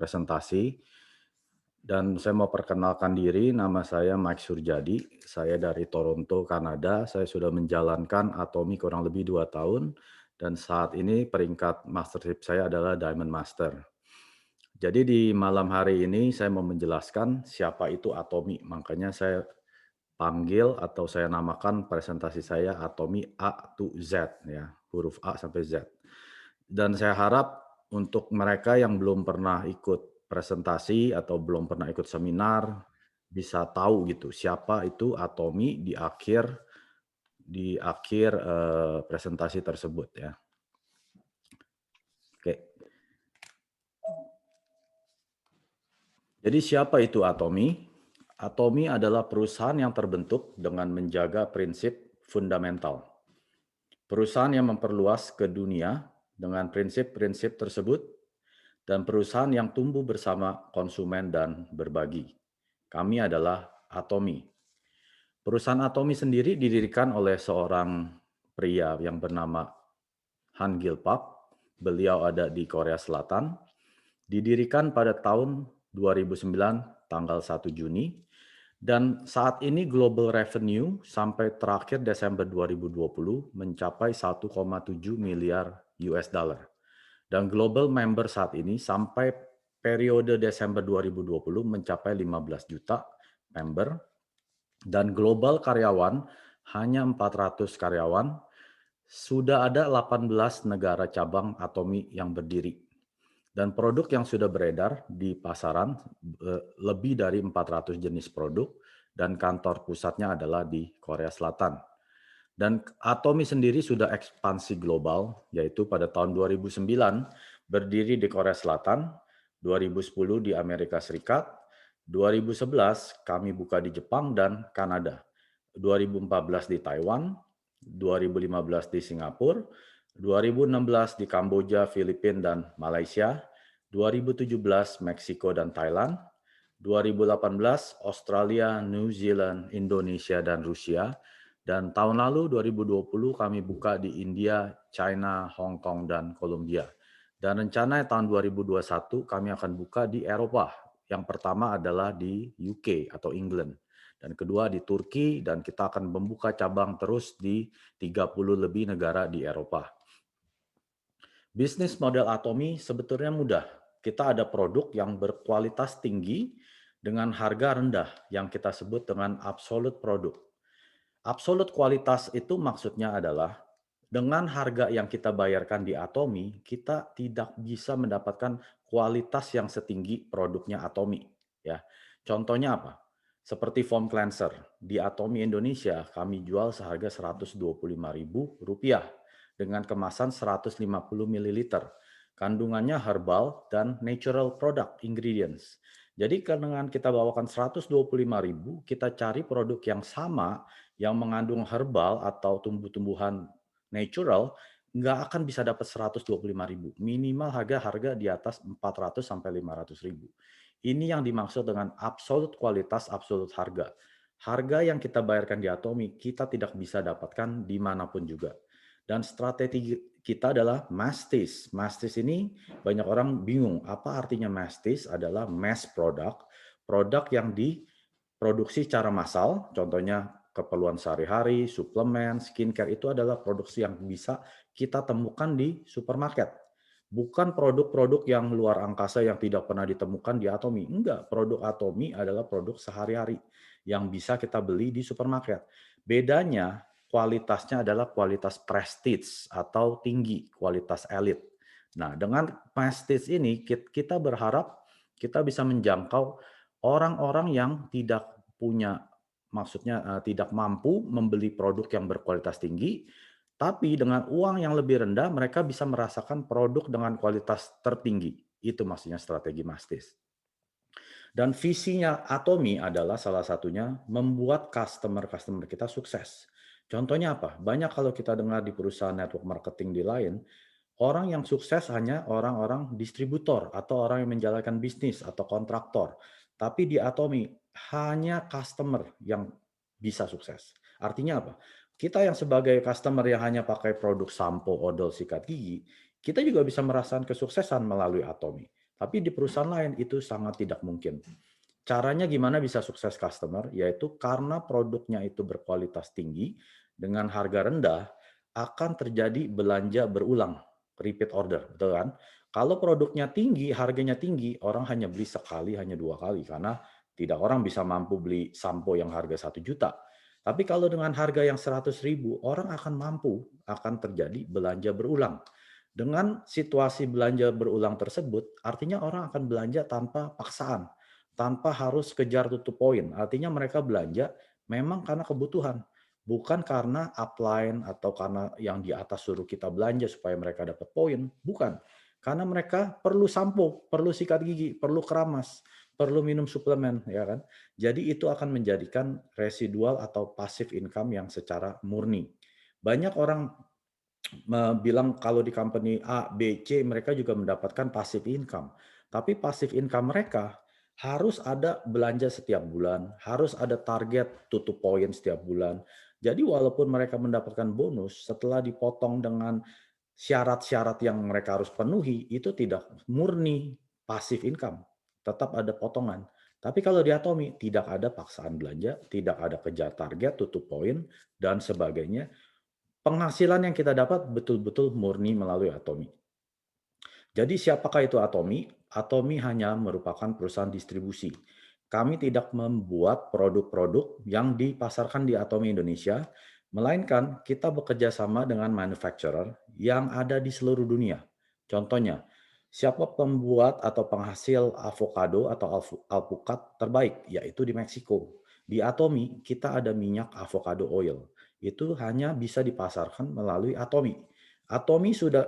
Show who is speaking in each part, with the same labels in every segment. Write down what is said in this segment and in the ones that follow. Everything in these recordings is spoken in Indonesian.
Speaker 1: presentasi. Dan saya mau perkenalkan diri, nama saya Mike Surjadi. Saya dari Toronto, Kanada. Saya sudah menjalankan Atomi kurang lebih 2 tahun. Dan saat ini peringkat mastership saya adalah Diamond Master. Jadi di malam hari ini saya mau menjelaskan siapa itu Atomi. Makanya saya panggil atau saya namakan presentasi saya Atomi A to Z, ya, huruf A sampai Z. Dan saya harap untuk mereka yang belum pernah ikut presentasi atau belum pernah ikut seminar bisa tahu gitu siapa itu Atomi di akhir presentasi tersebut, ya. Oke. Jadi siapa itu Atomi? Atomi adalah perusahaan yang terbentuk dengan menjaga prinsip fundamental. Perusahaan yang memperluas ke dunia dengan prinsip-prinsip tersebut dan perusahaan yang tumbuh bersama konsumen dan berbagi. Kami adalah Atomi. Perusahaan Atomi sendiri didirikan oleh seorang pria yang bernama Han Gil-pak. Beliau ada di Korea Selatan. Didirikan pada tahun 2009 tanggal 1 Juni. Dan saat ini global revenue sampai terakhir Desember 2020 mencapai 1,7 miliar US dollar. Dan global member saat ini sampai periode Desember 2020 mencapai 15 juta member. Dan global karyawan hanya 400 karyawan. Sudah ada 18 negara cabang Atomi yang berdiri. Dan produk yang sudah beredar di pasaran lebih dari 400 jenis produk dan kantor pusatnya adalah di Korea Selatan. Dan Atomi sendiri sudah ekspansi global, yaitu pada tahun 2009 berdiri di Korea Selatan, 2010 di Amerika Serikat, 2011 kami buka di Jepang dan Kanada, 2014 di Taiwan, 2015 di Singapura, 2016 di Kamboja, Filipina, dan Malaysia, 2017 Meksiko dan Thailand, 2018 Australia, New Zealand, Indonesia, dan Rusia, dan tahun lalu 2020 kami buka di India, China, Hong Kong, dan Kolombia. Dan rencana tahun 2021 kami akan buka di Eropa. Yang pertama adalah di UK atau England. Dan kedua di Turki, dan kita akan membuka cabang terus di 30 lebih negara di Eropa. Bisnis model Atomi sebetulnya mudah. Kita ada produk yang berkualitas tinggi dengan harga rendah yang kita sebut dengan absolute produk. Absolute kualitas itu maksudnya adalah dengan harga yang kita bayarkan di Atomi, kita tidak bisa mendapatkan kualitas yang setinggi produknya Atomi. Ya, contohnya apa? Seperti foam cleanser di Atomi Indonesia, kami jual seharga Rp125.000 dengan kemasan 150 ml. Kandungannya herbal dan natural product ingredients. Jadi dengan kita bawakan 125.000, kita cari produk yang sama yang mengandung herbal atau tumbuh-tumbuhan natural, nggak akan bisa dapat 125.000. Minimal harga di atas 400 sampai 500.000. Ini yang dimaksud dengan absolut kualitas, absolut harga. Harga yang kita bayarkan di Atomi, kita tidak bisa dapatkan dimanapun juga. Dan strategi kita adalah mastis. Mastis ini banyak orang bingung, apa artinya mastis? Adalah mass product, produk yang diproduksi secara massal, contohnya keperluan sehari-hari, suplemen, skincare itu adalah produksi yang bisa kita temukan di supermarket. Bukan produk-produk yang luar angkasa yang tidak pernah ditemukan di Atomi. Enggak, produk Atomi adalah produk sehari-hari yang bisa kita beli di supermarket. Bedanya, kualitasnya adalah kualitas prestige atau tinggi, kualitas elit. Nah, dengan prestige ini kita berharap kita bisa menjangkau orang-orang yang tidak punya, maksudnya tidak mampu membeli produk yang berkualitas tinggi, tapi dengan uang yang lebih rendah mereka bisa merasakan produk dengan kualitas tertinggi. Itu maksudnya strategi mastis. Dan visinya Atomi adalah salah satunya membuat customer-customer kita sukses. Contohnya apa? Banyak kalau kita dengar di perusahaan network marketing di lain, orang yang sukses hanya orang-orang distributor atau orang yang menjalankan bisnis atau kontraktor. Tapi di Atomi hanya customer yang bisa sukses. Artinya apa? Kita yang sebagai customer yang hanya pakai produk sampo, odol, sikat gigi, kita juga bisa merasakan kesuksesan melalui Atomi. Tapi di perusahaan lain itu sangat tidak mungkin. Caranya gimana bisa sukses customer? Yaitu karena produknya itu berkualitas tinggi, dengan harga rendah, akan terjadi belanja berulang, repeat order, betul kan? Kalau produknya tinggi, harganya tinggi, orang hanya beli sekali, hanya 2 kali, karena tidak orang bisa mampu beli sampo yang harga 1 juta. Tapi kalau dengan harga yang 100.000, orang akan mampu, akan terjadi belanja berulang. Dengan situasi belanja berulang tersebut, artinya orang akan belanja tanpa paksaan, tanpa harus kejar tutup poin. Artinya mereka belanja memang karena kebutuhan, bukan karena upline atau karena yang di atas suruh kita belanja supaya mereka dapat poin, bukan. Karena mereka perlu sampo, perlu sikat gigi, perlu keramas, perlu minum suplemen, ya kan? Jadi itu akan menjadikan residual atau passive income yang secara murni. Banyak orang bilang kalau di company A, B, C mereka juga mendapatkan passive income. Tapi passive income mereka harus ada belanja setiap bulan, harus ada target tutup poin setiap bulan. Jadi walaupun mereka mendapatkan bonus, setelah dipotong dengan syarat-syarat yang mereka harus penuhi, itu tidak murni passive income. Tetap ada potongan. Tapi kalau di Atomi tidak ada paksaan belanja, tidak ada kejar target, tutup poin, dan sebagainya. Penghasilan yang kita dapat betul-betul murni melalui Atomi. Jadi siapakah itu Atomi? Atomi hanya merupakan perusahaan distribusi. Kami tidak membuat produk-produk yang dipasarkan di Atomi Indonesia, melainkan kita bekerja sama dengan manufacturer yang ada di seluruh dunia. Contohnya, siapa pembuat atau penghasil avocado atau alpukat terbaik, yaitu di Meksiko. Di Atomi kita ada minyak avocado oil. Itu hanya bisa dipasarkan melalui Atomi. Atomi sudah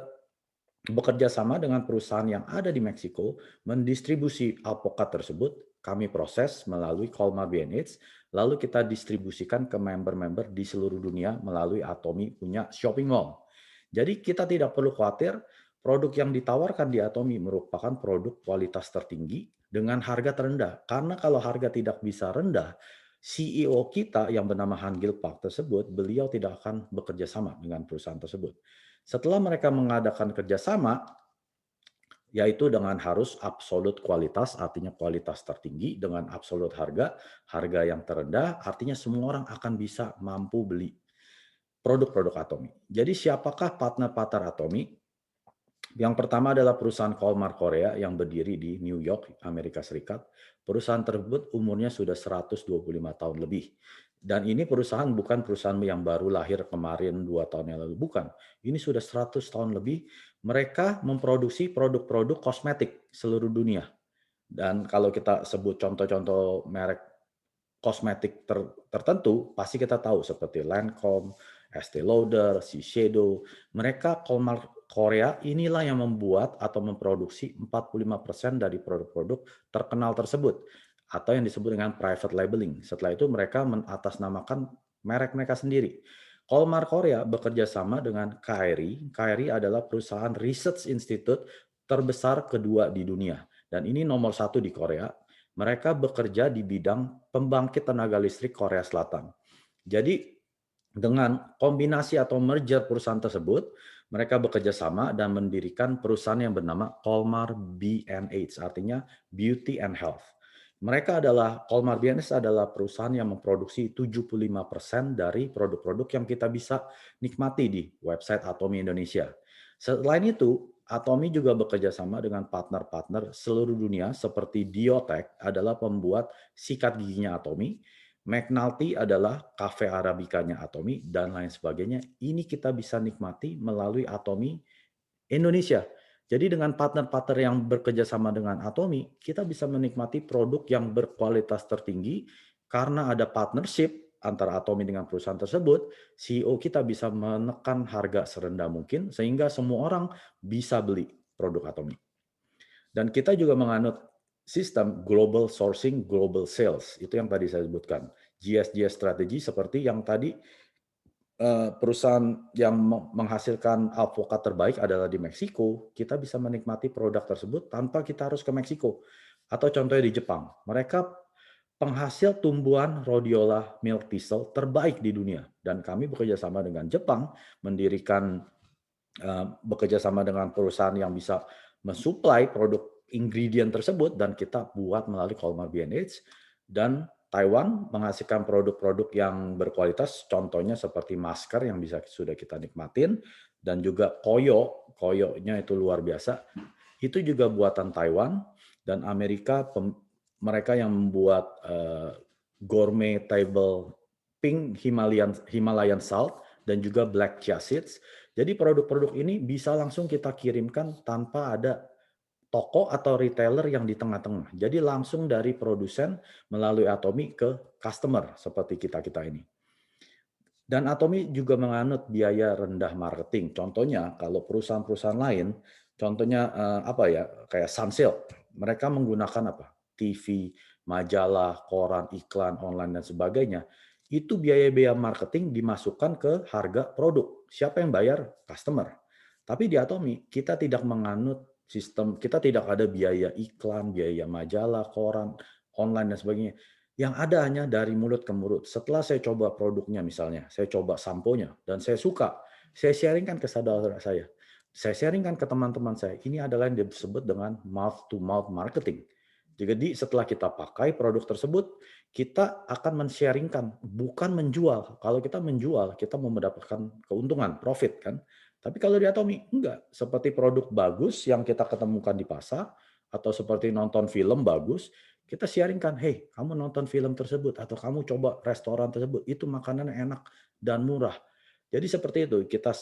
Speaker 1: bekerja sama dengan perusahaan yang ada di Meksiko, mendistribusi alpukat tersebut, kami proses melalui Colmar B&H, lalu kita distribusikan ke member-member di seluruh dunia melalui Atomi punya shopping mall. Jadi kita tidak perlu khawatir, produk yang ditawarkan di Atomi merupakan produk kualitas tertinggi dengan harga terendah. Karena kalau harga tidak bisa rendah, CEO kita yang bernama Han Gil Park tersebut, beliau tidak akan bekerja sama dengan perusahaan tersebut. Setelah mereka mengadakan kerjasama, yaitu dengan harus absolut kualitas, artinya kualitas tertinggi, dengan absolut harga, harga yang terendah, artinya semua orang akan bisa mampu beli produk-produk Atomi. Jadi siapakah partner-partner Atomi? Yang pertama adalah perusahaan Colmar Korea yang berdiri di New York, Amerika Serikat. Perusahaan tersebut umurnya sudah 125 tahun lebih. Dan ini perusahaan bukan perusahaan yang baru lahir kemarin 2 tahun yang lalu. Bukan. Ini sudah 100 tahun lebih. Mereka memproduksi produk-produk kosmetik seluruh dunia. Dan kalau kita sebut contoh-contoh merek kosmetik tertentu, pasti kita tahu seperti Lancome, Estee Lauder, Shiseido. Mereka Colmar Korea inilah yang membuat atau memproduksi 45% dari produk-produk terkenal tersebut atau yang disebut dengan private labeling. Setelah itu mereka mengatasnamakan merek mereka sendiri. Colmar Korea bekerja sama dengan KRI. KRI adalah perusahaan research institute terbesar kedua di dunia dan ini nomor 1 di Korea. Mereka bekerja di bidang pembangkit tenaga listrik Korea Selatan. Jadi dengan kombinasi atau merger perusahaan tersebut, mereka bekerja sama dan mendirikan perusahaan yang bernama Colmar B&H, artinya Beauty and Health. Colmar B&H adalah perusahaan yang memproduksi 75% dari produk-produk yang kita bisa nikmati di website Atomi Indonesia. Selain itu, Atomi juga bekerja sama dengan partner-partner seluruh dunia seperti Diotech adalah pembuat sikat giginya Atomi, McNulty adalah cafe arabikanya Atomi, dan lain sebagainya. Ini kita bisa nikmati melalui Atomi Indonesia. Jadi dengan partner-partner yang bekerja sama dengan Atomi, kita bisa menikmati produk yang berkualitas tertinggi karena ada partnership antara Atomi dengan perusahaan tersebut. CEO kita bisa menekan harga serendah mungkin sehingga semua orang bisa beli produk Atomi. Dan kita juga menganut sistem global sourcing, global sales. Itu yang tadi saya sebutkan. GS strategi seperti yang tadi perusahaan yang menghasilkan alpukat terbaik adalah di Meksiko, kita bisa menikmati produk tersebut tanpa kita harus ke Meksiko. Atau contohnya di Jepang, mereka penghasil tumbuhan rhodiola milk thistle terbaik di dunia. Dan kami bekerja sama dengan Jepang, bekerja sama dengan perusahaan yang bisa mensuplai produk ingredient tersebut dan kita buat melalui Colmar B&H, dan Taiwan menghasilkan produk-produk yang berkualitas, contohnya seperti masker yang bisa sudah kita nikmatin, dan juga koyonya itu luar biasa. Itu juga buatan Taiwan, dan Amerika mereka yang membuat gourmet table pink Himalayan salt dan juga black chia seeds. Jadi produk-produk ini bisa langsung kita kirimkan tanpa ada toko atau retailer yang di tengah-tengah. Jadi langsung dari produsen melalui Atomy ke customer seperti kita-kita ini. Dan Atomy juga menganut biaya rendah marketing. Contohnya kalau perusahaan-perusahaan lain, contohnya kayak Sunsilk, mereka menggunakan apa? TV, majalah, koran, iklan, online dan sebagainya. Itu biaya-biaya marketing dimasukkan ke harga produk. Siapa yang bayar? Customer. Tapi di Atomy kita tidak menganut sistem, kita tidak ada biaya iklan, biaya majalah, koran, online dan sebagainya. Yang ada hanya dari mulut ke mulut. Setelah saya coba produknya misalnya, saya coba samponya dan saya suka, saya sharingkan ke saudara saya. Saya sharingkan ke teman-teman saya. Ini adalah yang disebut dengan mouth to mouth marketing. Jadi setelah kita pakai produk tersebut, kita akan men-sharingkan, bukan menjual. Kalau kita menjual, kita mau mendapatkan keuntungan, profit kan. Tapi kalau di Atomy, enggak. Seperti produk bagus yang kita ketemukan di pasar, atau seperti nonton film bagus, kita sharingkan, hey, kamu nonton film tersebut, atau kamu coba restoran tersebut, itu makanan yang enak dan murah. Jadi seperti itu, kita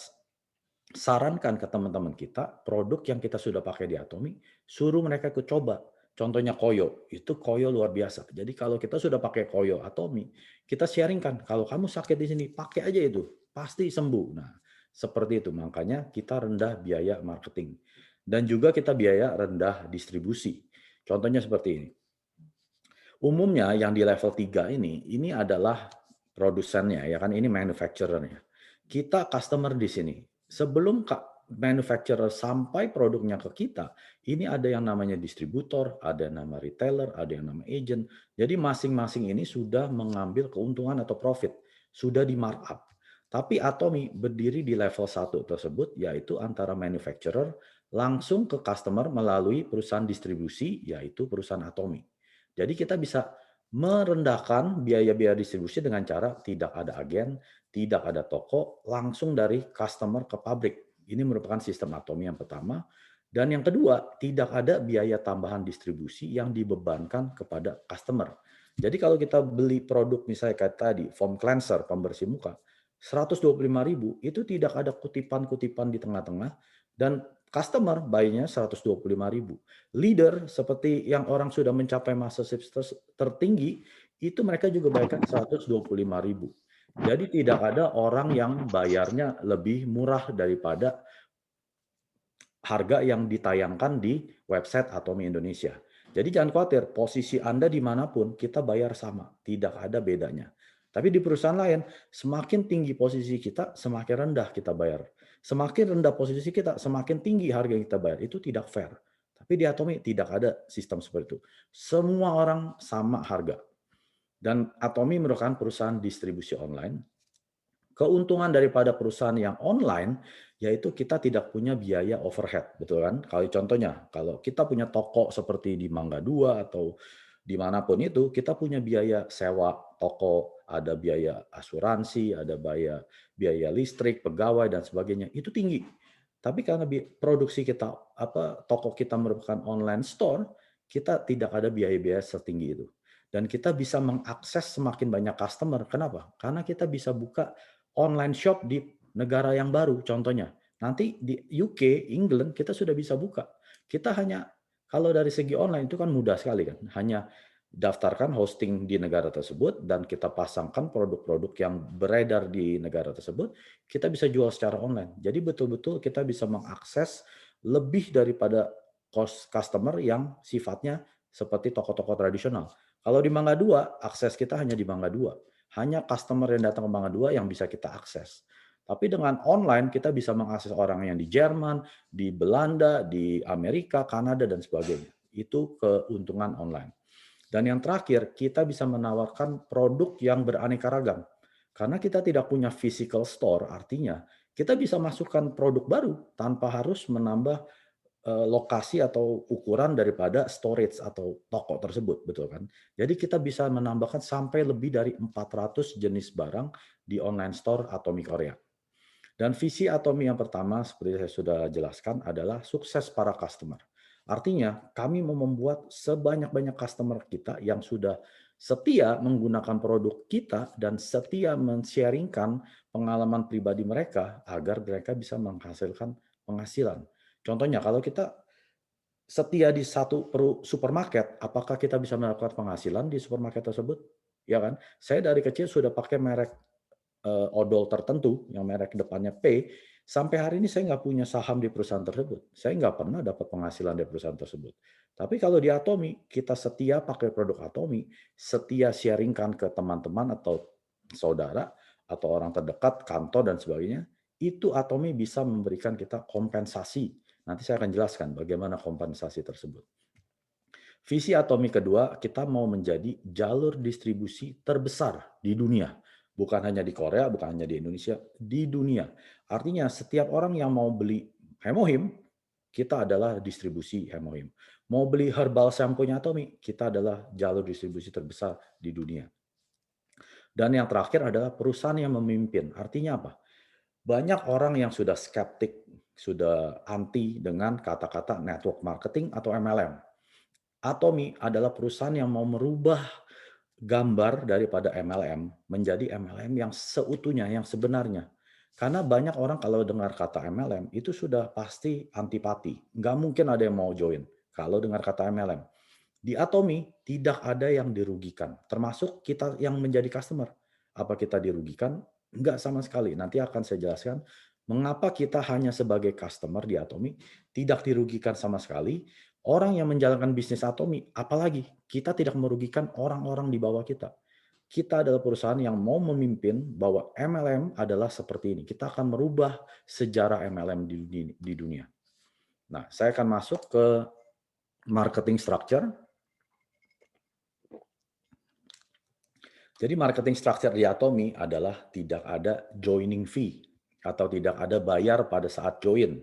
Speaker 1: sarankan ke teman-teman kita, produk yang kita sudah pakai di Atomy, suruh mereka ikut coba. Contohnya Koyo, itu Koyo luar biasa. Jadi kalau kita sudah pakai Koyo Atomy, kita sharingkan, kalau kamu sakit di sini, pakai aja itu, pasti sembuh. Nah, seperti itu, makanya kita rendah biaya marketing. Dan juga kita biaya rendah distribusi. Contohnya seperti ini. Umumnya yang di level 3 ini adalah produsennya, ya kan, ini manufacturer-nya. Kita customer di sini. Sebelum manufacturer sampai produknya ke kita, ini ada yang namanya distributor, ada yang nama retailer, ada yang nama agent. Jadi masing-masing ini sudah mengambil keuntungan atau profit, sudah di markup. Tapi Atomy berdiri di level 1 tersebut, yaitu antara manufacturer langsung ke customer melalui perusahaan distribusi, yaitu perusahaan Atomy. Jadi kita bisa merendahkan biaya-biaya distribusi dengan cara tidak ada agen, tidak ada toko, langsung dari customer ke pabrik. Ini merupakan sistem Atomy yang pertama. Dan yang kedua, tidak ada biaya tambahan distribusi yang dibebankan kepada customer. Jadi kalau kita beli produk misalnya kayak tadi, foam cleanser, pembersih muka, 125.000 itu tidak ada kutipan-kutipan di tengah-tengah, dan customer buy-nya 125.000. Leader seperti yang orang sudah mencapai masa tertinggi, itu mereka juga bayarkan 125.000. Jadi tidak ada orang yang bayarnya lebih murah daripada harga yang ditayangkan di website Atomy Indonesia. Jadi jangan khawatir, posisi Anda dimanapun kita bayar sama, tidak ada bedanya. Tapi di perusahaan lain, semakin tinggi posisi kita, semakin rendah kita bayar. Semakin rendah posisi kita, semakin tinggi harga yang kita bayar. Itu tidak fair. Tapi di Atomy tidak ada sistem seperti itu. Semua orang sama harga. Dan Atomy merupakan perusahaan distribusi online. Keuntungan daripada perusahaan yang online, yaitu kita tidak punya biaya overhead, betul kan? Kalau contohnya, kalau kita punya toko seperti di Mangga 2 atau dimanapun itu, kita punya biaya sewa toko, ada biaya asuransi, ada biaya listrik, pegawai dan sebagainya. Itu tinggi. Tapi karena produksi kita, toko kita merupakan online store, kita tidak ada biaya-biaya setinggi itu. Dan kita bisa mengakses semakin banyak customer. Kenapa? Karena kita bisa buka online shop di negara yang baru, contohnya. Nanti di UK, England, kita sudah bisa buka. Kita hanya, kalau dari segi online itu kan mudah sekali kan. Hanya daftarkan hosting di negara tersebut dan kita pasangkan produk-produk yang beredar di negara tersebut, kita bisa jual secara online. Jadi betul-betul kita bisa mengakses lebih daripada customer yang sifatnya seperti toko-toko tradisional. Kalau di Mangga 2, akses kita hanya di Mangga 2. Hanya customer yang datang ke Mangga 2 yang bisa kita akses. Tapi dengan online kita bisa mengakses orang yang di Jerman, di Belanda, di Amerika, Kanada, dan sebagainya. Itu keuntungan online. Dan yang terakhir, kita bisa menawarkan produk yang beraneka ragam. Karena kita tidak punya physical store, artinya kita bisa masukkan produk baru tanpa harus menambah lokasi atau ukuran daripada storage atau toko tersebut, betul kan? Jadi kita bisa menambahkan sampai lebih dari 400 jenis barang di online store Atomy Korea. Dan visi Atomy yang pertama, seperti saya sudah jelaskan, adalah sukses para customer. Artinya, kami mau membuat sebanyak-banyak customer kita yang sudah setia menggunakan produk kita dan setia men-sharingkan pengalaman pribadi mereka agar mereka bisa menghasilkan penghasilan. Contohnya, kalau kita setia di satu supermarket, apakah kita bisa mendapatkan penghasilan di supermarket tersebut? Ya kan? Saya dari kecil sudah pakai merek odol tertentu yang merek depannya P, sampai hari ini saya nggak punya saham di perusahaan tersebut. Saya nggak pernah dapat penghasilan dari perusahaan tersebut. Tapi kalau di Atomy, kita setia pakai produk Atomy, setia sharingkan ke teman-teman atau saudara, atau orang terdekat, kantor, dan sebagainya, itu Atomy bisa memberikan kita kompensasi. Nanti saya akan jelaskan bagaimana kompensasi tersebut. Visi Atomy kedua, kita mau menjadi jalur distribusi terbesar di dunia. Bukan hanya di Korea, bukan hanya di Indonesia, di dunia. Artinya setiap orang yang mau beli Hemohim, kita adalah distribusi Hemohim. Mau beli herbal shampoo-nya Atomy, kita adalah jalur distribusi terbesar di dunia. Dan yang terakhir adalah perusahaan yang memimpin. Artinya apa? Banyak orang yang sudah skeptik, sudah anti dengan kata-kata network marketing atau MLM. Atomy adalah perusahaan yang mau merubah gambar daripada MLM menjadi MLM yang seutuhnya, yang sebenarnya. Karena banyak orang kalau dengar kata MLM itu sudah pasti antipati. Nggak mungkin ada yang mau join kalau dengar kata MLM. Di Atomy tidak ada yang dirugikan, termasuk kita yang menjadi customer. Apa kita dirugikan? Enggak sama sekali. Nanti akan saya jelaskan mengapa kita hanya sebagai customer di Atomy tidak dirugikan sama sekali. Orang yang menjalankan bisnis Atomy, apalagi kita tidak merugikan orang-orang di bawah kita. Kita adalah perusahaan yang mau memimpin bahwa MLM adalah seperti ini. Kita akan merubah sejarah MLM di dunia. Nah, saya akan masuk ke marketing structure. Jadi marketing structure di Atomy adalah tidak ada joining fee atau tidak ada bayar pada saat join.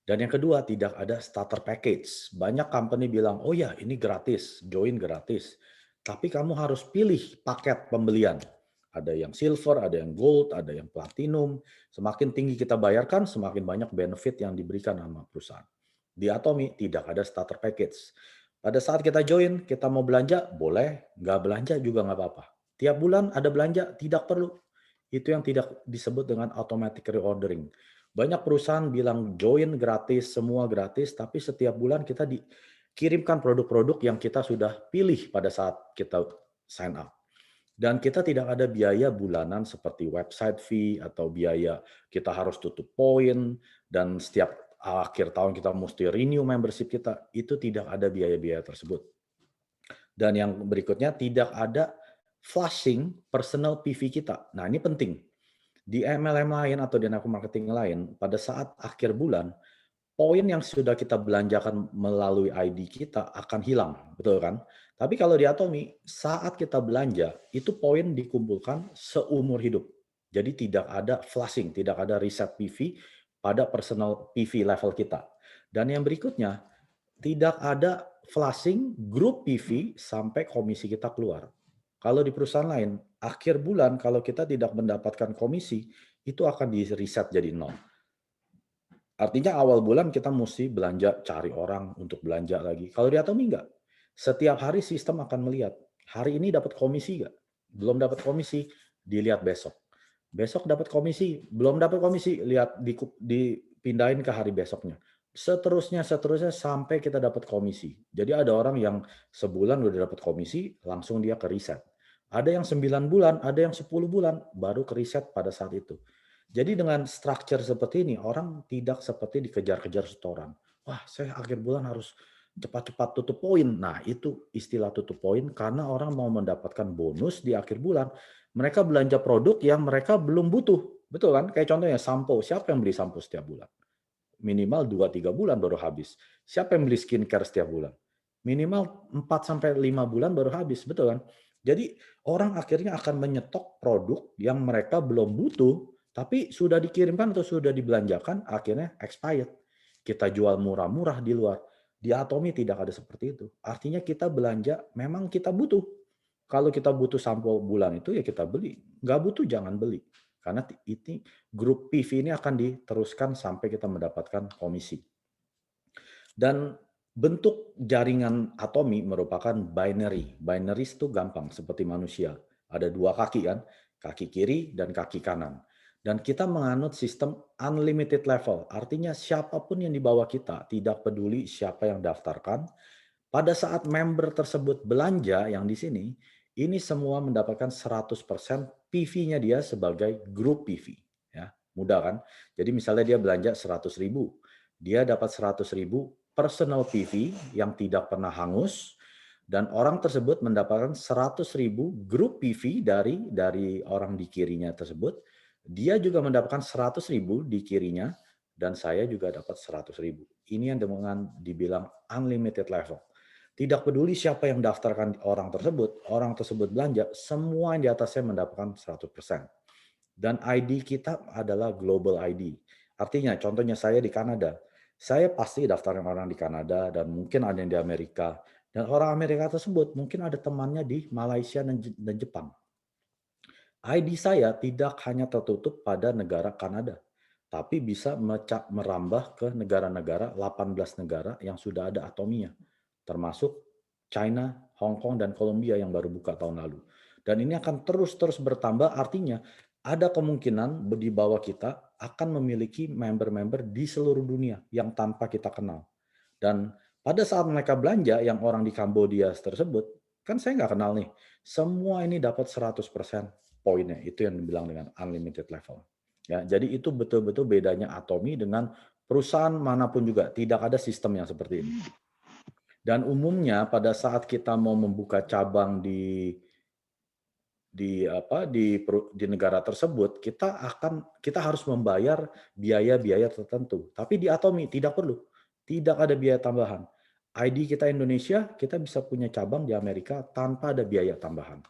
Speaker 1: Dan yang kedua, tidak ada starter package. Banyak company bilang, oh ya ini gratis, join gratis. Tapi kamu harus pilih paket pembelian. Ada yang silver, ada yang gold, ada yang platinum. Semakin tinggi kita bayarkan, semakin banyak benefit yang diberikan sama perusahaan. Di Atomy tidak ada starter package. Pada saat kita join, kita mau belanja, boleh. Nggak belanja juga nggak apa-apa. Tiap bulan ada belanja, tidak perlu. Itu yang tidak disebut dengan automatic reordering. Banyak perusahaan bilang join gratis, semua gratis, tapi setiap bulan kita dikirimkan produk-produk yang kita sudah pilih pada saat kita sign up. Dan kita tidak ada biaya bulanan seperti website fee atau biaya kita harus tutup poin dan setiap akhir tahun kita mesti renew membership kita. Itu tidak ada biaya-biaya tersebut. Dan yang berikutnya tidak ada flushing personal PV kita. Nah, ini penting. Di MLM lain atau di network marketing lain, pada saat akhir bulan, poin yang sudah kita belanjakan melalui ID kita akan hilang, betul kan? Tapi kalau di Atomy, saat kita belanja, itu poin dikumpulkan seumur hidup. Jadi tidak ada flushing, tidak ada reset PV pada personal PV level kita. Dan yang berikutnya, tidak ada flushing grup PV sampai komisi kita keluar. Kalau di perusahaan lain, akhir bulan kalau kita tidak mendapatkan komisi, itu akan di-reset jadi nol. Artinya awal bulan kita mesti belanja, cari orang untuk belanja lagi. Kalau di Atomy enggak. Setiap hari sistem akan melihat, hari ini dapat komisi enggak? Belum dapat komisi, dilihat besok. Besok dapat komisi, belum dapat komisi, lihat dipindahin ke hari besoknya. Seterusnya sampai kita dapat komisi. Jadi ada orang yang sebulan udah dapat komisi, langsung dia ke reset. Ada yang 9 bulan, ada yang 10 bulan, baru ke reset pada saat itu. Jadi dengan structure seperti ini, orang tidak seperti dikejar-kejar setoran. Wah, saya akhir bulan harus cepat-cepat tutup poin. Nah, itu istilah tutup poin karena orang mau mendapatkan bonus di akhir bulan. Mereka belanja produk yang mereka belum butuh. Betul kan? Kayak contohnya sampo. Siapa yang beli sampo setiap bulan? Minimal 2-3 bulan baru habis. Siapa yang beli skincare setiap bulan? Minimal 4-5 bulan baru habis. Betul kan? Jadi orang akhirnya akan menyetok produk yang mereka belum butuh, tapi sudah dikirimkan atau sudah dibelanjakan, akhirnya expired. kita jual murah-murah di luar. Di Atomi tidak ada seperti itu. Artinya kita belanja memang kita butuh. Kalau kita butuh sampo bulan itu ya kita beli. Nggak butuh jangan beli. Karena ini grup PV ini akan diteruskan sampai kita mendapatkan komisi. Dan bentuk jaringan Atomi merupakan binary. Binaries itu gampang seperti manusia. Ada dua kaki kan, kaki kiri dan kaki kanan. Dan kita menganut sistem unlimited level. Artinya siapapun yang di bawah kita, tidak peduli siapa yang daftarkan, pada saat member tersebut belanja yang di sini, ini semua mendapatkan 100% PV-nya dia sebagai grup PV. Ya, mudah kan? Jadi misalnya dia belanja 100.000, dia dapat 100.000 personal PV yang tidak pernah hangus, dan orang tersebut mendapatkan 100.000 grup PV dari orang di kirinya tersebut. Dia juga mendapatkan 100.000 di kirinya, dan saya juga dapat 100.000. Ini yang dengan dibilang unlimited level. Tidak peduli siapa yang daftarkan orang tersebut belanja, semua yang di atasnya mendapatkan 100%. Dan ID kita adalah global ID. Artinya, contohnya saya di Kanada, saya pasti daftarkan orang di Kanada dan mungkin ada yang di Amerika. Dan orang Amerika tersebut mungkin ada temannya di Malaysia dan Jepang. ID saya tidak hanya tertutup pada negara Kanada, tapi bisa merambah ke negara-negara, 18 negara yang sudah ada Atominya, termasuk China, Hong Kong, dan Colombia yang baru buka tahun lalu. Dan ini akan terus-terus bertambah, artinya ada kemungkinan di bawah kita akan memiliki member-member di seluruh dunia yang tanpa kita kenal. Dan pada saat mereka belanja, yang orang di Kambodia tersebut, kan saya nggak kenal nih, semua ini dapat 100% poinnya. Itu yang dibilang dengan unlimited level. Ya, jadi itu betul-betul bedanya Atomi dengan perusahaan manapun juga. Tidak ada sistem yang seperti ini. Dan umumnya pada saat kita mau membuka cabang di negara tersebut, kita harus membayar biaya-biaya tertentu. Tapi di Atomi tidak perlu. Tidak ada biaya tambahan. ID kita Indonesia, kita bisa punya cabang di Amerika tanpa ada biaya tambahan.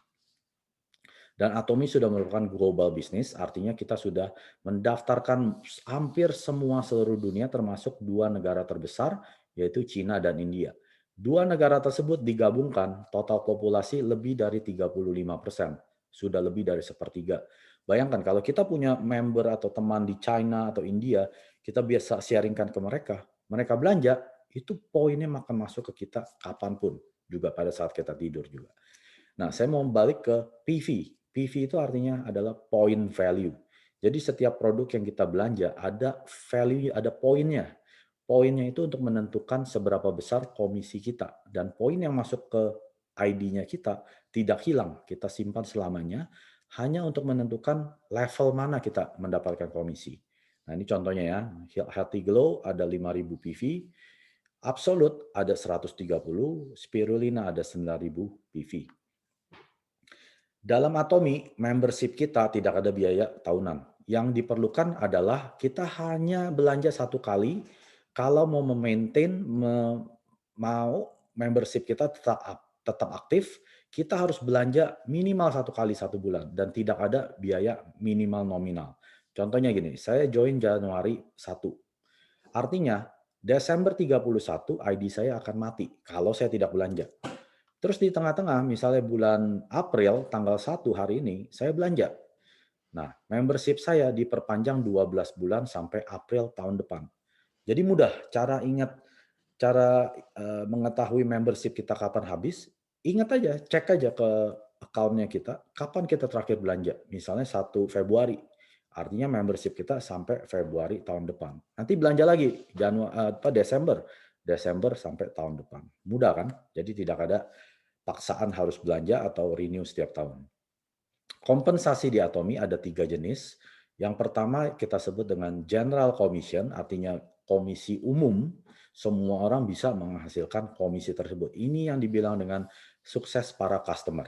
Speaker 1: Dan Atomi sudah merupakan global business, artinya kita sudah mendaftarkan hampir semua seluruh dunia, termasuk dua negara terbesar, yaitu China dan India. Dua negara tersebut digabungkan, total populasi lebih dari 35%, sudah lebih dari sepertiga. Bayangkan kalau kita punya member atau teman di China atau India, kita biasa sharingkan ke mereka, mereka belanja, itu poinnya akan masuk ke kita kapanpun, juga pada saat kita tidur juga. Nah, saya mau balik ke PV. PV itu artinya adalah point value. Jadi setiap produk yang kita belanja ada value, ada poinnya. Poinnya itu untuk menentukan seberapa besar komisi kita. Dan poin yang masuk ke ID-nya kita tidak hilang. Kita simpan selamanya hanya untuk menentukan level mana kita mendapatkan komisi. Nah, ini contohnya ya. Healthy Glow ada 5.000 PV. Absolute ada 130, Spirulina ada 9.000 PV. Dalam Atomi, membership kita tidak ada biaya tahunan. Yang diperlukan adalah kita hanya belanja satu kali. Kalau mau memaintain, mau membership kita tetap aktif, kita harus belanja minimal satu kali satu bulan. Dan tidak ada biaya minimal nominal. Contohnya gini, saya join Januari 1. Artinya, Desember 31 ID saya akan mati kalau saya tidak belanja. Terus di tengah-tengah, misalnya bulan April, tanggal 1 hari ini, saya belanja. Nah, membership saya diperpanjang 12 bulan sampai April tahun depan. Jadi mudah, cara mengetahui membership kita kapan habis, ingat aja, cek aja ke account-nya kita, kapan kita terakhir belanja. Misalnya 1 Februari, artinya membership kita sampai Februari tahun depan. Nanti belanja lagi, Desember sampai tahun depan. Mudah kan? Jadi tidak ada paksaan harus belanja atau renew setiap tahun. Kompensasi di Atomi ada 3 jenis. Yang pertama kita sebut dengan General Commission, artinya komisi umum. Semua orang bisa menghasilkan komisi tersebut. Ini yang dibilang dengan sukses para customer.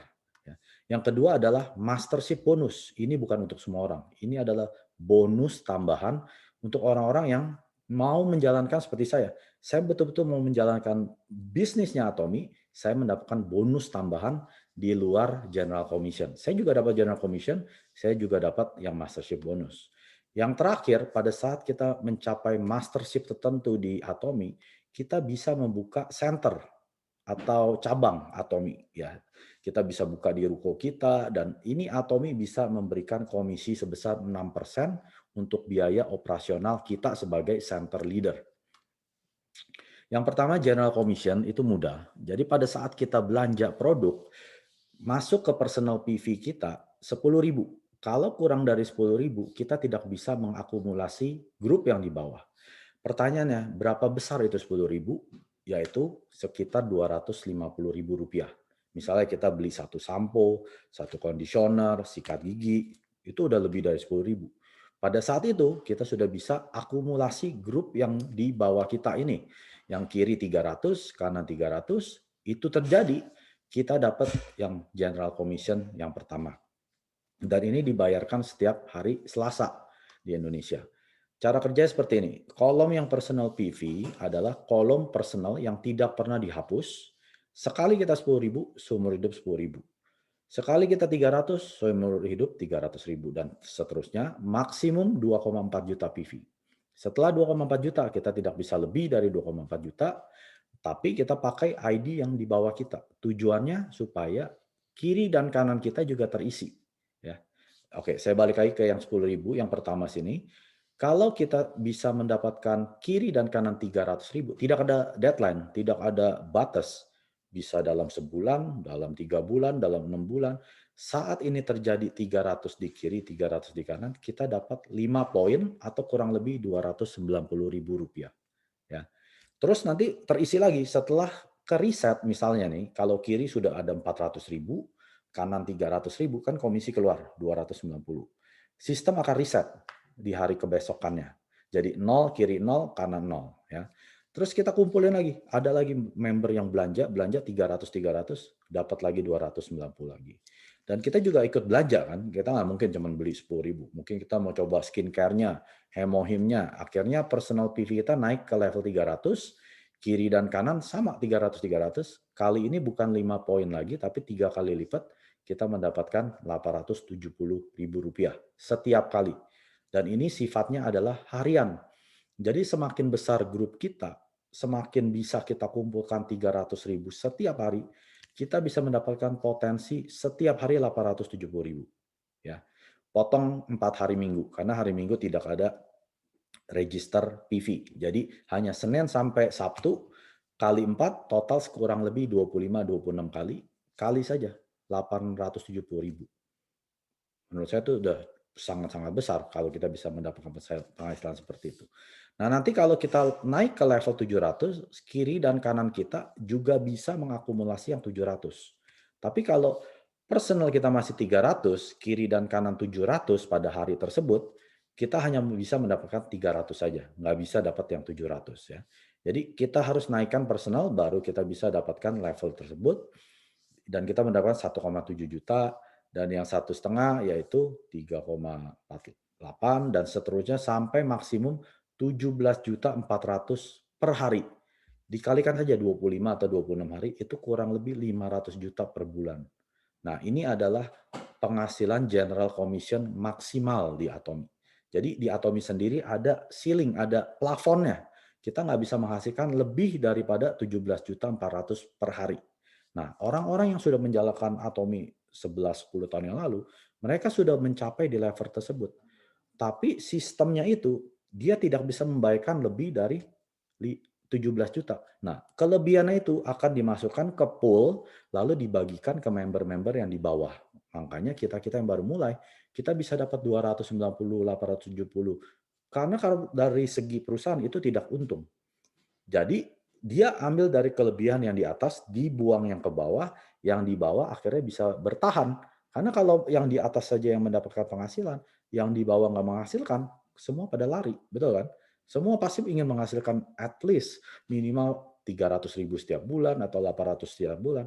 Speaker 1: Yang kedua adalah Mastership Bonus. Ini bukan untuk semua orang. Ini adalah bonus tambahan untuk orang-orang yang mau menjalankan seperti saya. Saya betul-betul mau menjalankan bisnisnya Atomi, saya mendapatkan bonus tambahan di luar General Commission. Saya juga dapat General Commission, saya juga dapat yang Mastership Bonus. Yang terakhir, pada saat kita mencapai mastership tertentu di Atomi, kita bisa membuka center atau cabang Atomi ya. Kita bisa buka di ruko kita dan ini Atomi bisa memberikan komisi sebesar 6% untuk biaya operasional kita sebagai center leader. Yang pertama general commission itu mudah. Jadi pada saat kita belanja produk masuk ke personal PV kita 10.000. Kalau kurang dari 10.000, kita tidak bisa mengakumulasi grup yang di bawah. Pertanyaannya, berapa besar itu 10.000? Yaitu sekitar Rp250.000. Misalnya kita beli satu sampo, satu conditioner, sikat gigi, itu udah lebih dari 10.000. Pada saat itu kita sudah bisa akumulasi grup yang di bawah kita ini. Yang kiri 300, kanan 300, itu terjadi kita dapat yang general commission yang pertama. Dan ini dibayarkan setiap hari Selasa di Indonesia. Cara kerja seperti ini. Kolom yang personal PV adalah kolom personal yang tidak pernah dihapus. Sekali kita 10.000, seumur hidup 10.000. Sekali kita 300, seumur hidup 300.000 dan seterusnya, maksimum 2,4 juta PV. Setelah 2,4 juta, kita tidak bisa lebih dari 2,4 juta, tapi kita pakai ID yang di bawah kita. Tujuannya supaya kiri dan kanan kita juga terisi. Ya. Oke, saya balik lagi ke yang 10.000, yang pertama sini. Kalau kita bisa mendapatkan kiri dan kanan 300.000, tidak ada deadline, tidak ada batas. Bisa dalam sebulan, dalam 3 bulan, dalam 6 bulan. Saat ini terjadi 300 di kiri, 300 di kanan, kita dapat 5 poin atau kurang lebih Rp290.000. Ya. Terus nanti terisi lagi setelah ke riset misalnya nih, kalau kiri sudah ada 400.000, kanan 300.000, kan komisi keluar 290. Sistem akan riset di hari kebesokannya. Jadi 0, kiri 0, kanan 0. Ya. Terus kita kumpulin lagi, ada lagi member yang belanja 300, dapat lagi 290 lagi. Dan kita juga ikut belanja kan, kita nggak mungkin cuma beli 10.000. Mungkin kita mau coba skincare-nya, hemohimnya. Akhirnya personal PV kita naik ke level 300, kiri dan kanan sama 300. Kali ini bukan 5 poin lagi, tapi 3 kali lipat kita mendapatkan Rp870.000 setiap kali. Dan ini sifatnya adalah harian. Jadi semakin besar grup kita, semakin bisa kita kumpulkan 300.000 setiap hari, kita bisa mendapatkan potensi setiap hari 870.000. Ya. Potong 4 hari Minggu, karena hari Minggu tidak ada register PV. Jadi hanya Senin sampai Sabtu, kali 4, total kurang lebih 25-26 kali, kali saja 870.000. Menurut saya itu udah sangat-sangat besar kalau kita bisa mendapatkan penghasilan seperti itu. Nah, nanti kalau kita naik ke level 700, kiri dan kanan kita juga bisa mengakumulasi yang 700. Tapi kalau personal kita masih 300, kiri dan kanan 700 pada hari tersebut, kita hanya bisa mendapatkan 300 saja, nggak bisa dapat yang 700 ya. Jadi kita harus naikkan personal baru kita bisa dapatkan level tersebut dan kita mendapatkan 1,7 juta dan yang 1,5 yaitu 3,48 dan seterusnya sampai maksimum 17.400.000 per hari. Dikalikan saja 25 atau 26 hari itu kurang lebih 500 juta per bulan. Nah, ini adalah penghasilan general commission maksimal di Atomi. Jadi di Atomi sendiri ada ceiling, ada plafonnya. Kita nggak bisa menghasilkan lebih daripada 17.400.000 per hari. Nah, orang-orang yang sudah menjalankan Atomi 11-10 tahun yang lalu, mereka sudah mencapai di level tersebut. Tapi sistemnya itu, dia tidak bisa membayarkan lebih dari 17 juta. Nah, kelebihannya itu akan dimasukkan ke pool, lalu dibagikan ke member-member yang di bawah. Makanya kita-kita yang baru mulai, kita bisa dapat 290, 870. Karena kalau dari segi perusahaan itu tidak untung. Jadi dia ambil dari kelebihan yang di atas, dibuang yang ke bawah, yang di bawah akhirnya bisa bertahan. Karena kalau yang di atas saja yang mendapatkan penghasilan, yang di bawah nggak menghasilkan, semua pada lari, betul kan? Semua pasti ingin menghasilkan at least minimal 300.000 setiap bulan atau 800 setiap bulan.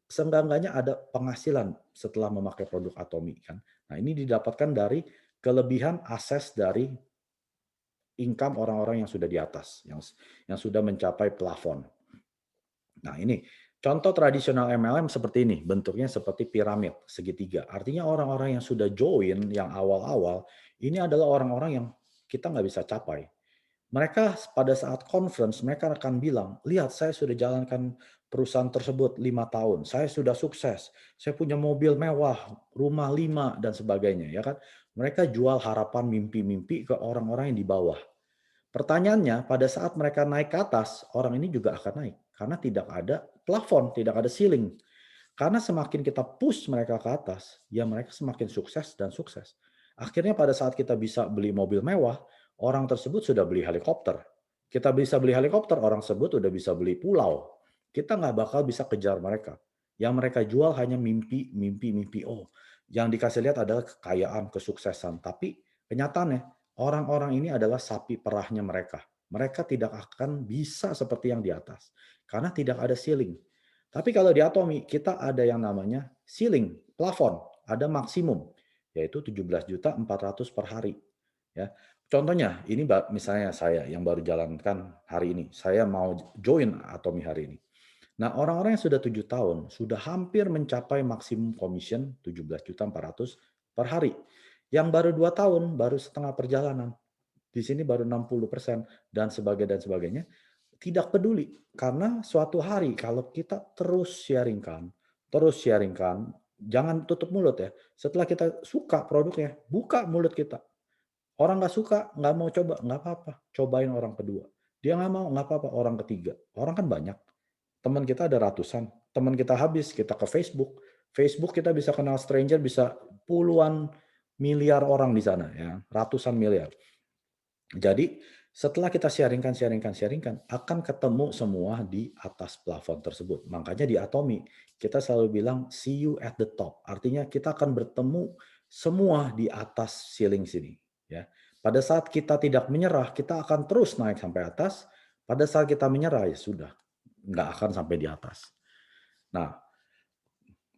Speaker 1: Seenggak-enggaknya ada penghasilan setelah memakai produk Atomi kan. Nah, ini didapatkan dari kelebihan akses dari income orang-orang yang sudah di atas, yang sudah mencapai plafon. Nah, ini Contoh tradisional MLM seperti ini, bentuknya seperti piramid segitiga. Artinya orang-orang yang sudah join, yang awal-awal, ini adalah orang-orang yang kita nggak bisa capai. Mereka pada saat conference, mereka akan bilang, lihat saya sudah jalankan perusahaan tersebut 5 tahun, saya sudah sukses, saya punya mobil mewah, rumah 5, dan sebagainya. Ya kan? Mereka jual harapan mimpi-mimpi ke orang-orang yang di bawah. Pertanyaannya, pada saat mereka naik ke atas, orang ini juga akan naik. Karena tidak ada plafon, tidak ada ceiling. Karena semakin kita push mereka ke atas, ya mereka semakin sukses dan sukses. Akhirnya pada saat kita bisa beli mobil mewah, orang tersebut sudah beli helikopter. Kita bisa beli helikopter, orang tersebut sudah bisa beli pulau. Kita nggak bakal bisa kejar mereka. Yang mereka jual hanya mimpi, mimpi, mimpi. Oh, yang dikasih lihat adalah kekayaan, kesuksesan. Tapi kenyataannya, orang-orang ini adalah sapi perahnya mereka. Mereka tidak akan bisa seperti yang di atas. Karena tidak ada ceiling. Tapi kalau di Atomi, kita ada yang namanya ceiling, plafon, ada maksimum, yaitu 17.400.000 per hari. Ya. Contohnya, ini misalnya saya yang baru jalankan hari ini, saya mau join Atomi hari ini. Nah, orang-orang yang sudah 7 tahun, sudah hampir mencapai maksimum commission 17.400.000 per hari. Yang baru 2 tahun, baru setengah perjalanan. Di sini baru 60% dan sebagainya, tidak peduli. Karena suatu hari kalau kita terus sharingkan, jangan tutup mulut ya. Setelah kita suka produknya, buka mulut kita. Orang nggak suka, nggak mau coba, nggak apa-apa. Cobain orang kedua. Dia nggak mau, nggak apa-apa. Orang ketiga. Orang kan banyak. Teman kita ada ratusan. Teman kita habis, kita ke Facebook. Facebook kita bisa kenal stranger, bisa puluhan miliar orang di sana ya, ratusan miliar. Jadi setelah kita sharingkan, akan ketemu semua di atas plafon tersebut. Makanya di Atomi, kita selalu bilang, see you at the top. Artinya kita akan bertemu semua di atas ceiling sini. Ya. Pada saat kita tidak menyerah, kita akan terus naik sampai atas. Pada saat kita menyerah, ya sudah. Nggak akan sampai di atas. Nah,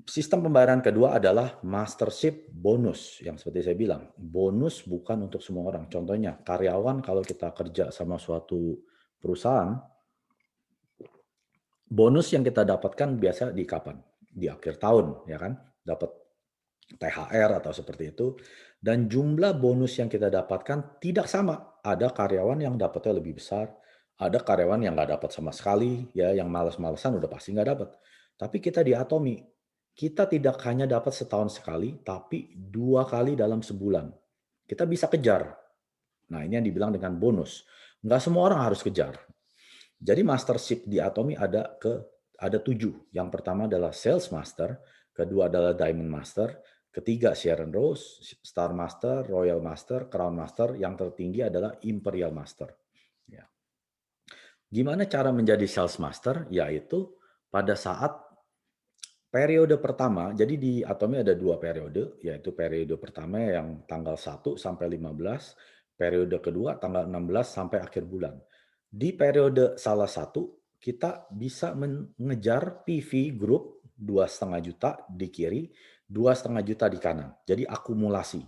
Speaker 1: sistem pembayaran kedua adalah mastership bonus. Yang seperti saya bilang, bonus bukan untuk semua orang. Contohnya, karyawan kalau kita kerja sama suatu perusahaan, bonus yang kita dapatkan biasa di kapan? Di akhir tahun, ya kan? Dapat THR atau seperti itu. Dan jumlah bonus yang kita dapatkan tidak sama. Ada karyawan yang dapatnya lebih besar, ada karyawan yang nggak dapat sama sekali, ya yang malas-malesan udah pasti nggak dapat. Tapi kita di Atomi, kita tidak hanya dapat setahun sekali, tapi 2 kali dalam sebulan. Kita bisa kejar. Nah, ini yang dibilang dengan bonus. Nggak semua orang harus kejar. Jadi mastership di Atomi ada 7. Yang pertama adalah Sales Master, kedua adalah Diamond Master, ketiga Sharon Rose, Star Master, Royal Master, Crown Master, yang tertinggi adalah Imperial Master. Ya. Gimana cara menjadi Sales Master? Yaitu pada saat periode pertama, jadi di Atomi ada 2 periode, yaitu periode pertama yang tanggal 1 sampai 15, periode kedua tanggal 16 sampai akhir bulan. Di periode salah satu, kita bisa mengejar PV group 2,5 juta di kiri, 2,5 juta di kanan. Jadi akumulasi.